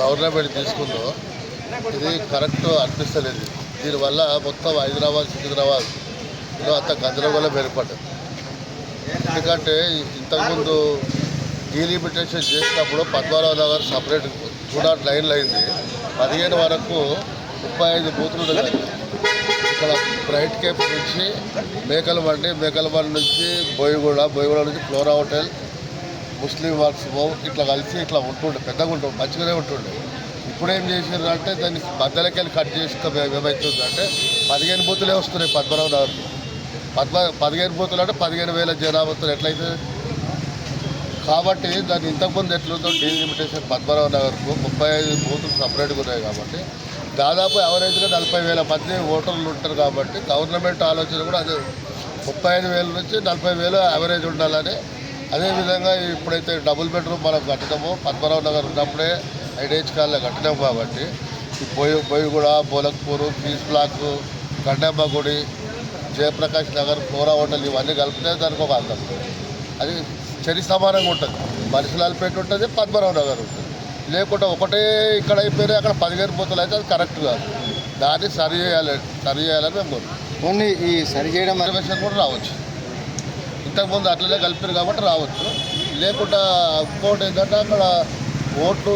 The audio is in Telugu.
గవర్నమెంట్ తీసుకుందో ఇది కరెక్ట్ అనిపిస్తలేదు. దీనివల్ల మొత్తం హైదరాబాద్ సికింద్రాబాద్లో అంత గందరగోళం ఏర్పడ్డది. ఎందుకంటే ఇంతకుముందు డీలిమిటేషన్ చేసినప్పుడు పద్మారావు నగర్ సపరేట్ 209 అయింది. 15 వరకు 35 బూతులు ఉన్నాయి. ఇక్కడ బ్రైట్ కేప్ నుంచి మేకలబండి నుంచి బోయిగూడ నుంచి ఫ్లోరా హోటల్, ముస్లిం వర్క్స్ ఇట్లా కలిసి ఇట్లా ఉంటుండే, పెద్దగా ఉంటుండే, మంచిగానే ఉంటుండే. ఇప్పుడు ఏం చేసారు అంటే దాన్ని మధ్యలోకి కట్ చేస్తే ఏమవుతుందంటే 15 బూతులే వస్తున్నాయి పద్మనాభ నగర్. 15 బూతులు అంటే 15,000 జనాభాతో ఎట్లయితే. కాబట్టి దాన్ని ఇంతకుముందు ఎట్లుందో డీలిమిటేషన్ పద్మనాభ నగర్కు 35 బూతులు సపరేట్గా ఉన్నాయి. కాబట్టి దాదాపు యావరేజ్గా 40,000 మంది ఓటర్లు ఉంటారు. కాబట్టి గవర్నమెంట్ ఆలోచన కూడా అదే 35,000 నుంచి 40,000 యావరేజ్ ఉండాలని. అదేవిధంగా ఇప్పుడైతే డబుల్ బెడ్రూమ్ మనం కట్టినామో పద్మనాభ నగర్ ఉన్నప్పుడే ఐడేజ్ కాల్లో కట్టినాం. కాబట్టి బోయిగూడ, బోలక్పూర్, పీస్ బ్లాక్, గండమ్మ గుడి, జయప్రకాష్ నగర్, ఫ్లోరా హోటల్ ఇవన్నీ కలిపితే దానికి ఒక అందం. అది చరి సమానంగా ఉంటుంది. మనుషులాలపేట ఉంటుంది, పద్మనాభ నగర్ ఉంటుంది. లేకుంటే ఒకటే ఇక్కడ అయిపోయినాయి అక్కడ 15 బూతులు అయితే అది కరెక్ట్ కాదు. దాన్ని సరి చేయాలని మేము ఓన్లీ ఈ సరి చేయడం రిజర్వేషన్ కూడా రావచ్చు. ఇంతకుముందు అట్లనే కలిపారు కాబట్టి రావచ్చు. లేకుండా ఇంకోటి ఏంటంటే అక్కడ ఓట్లు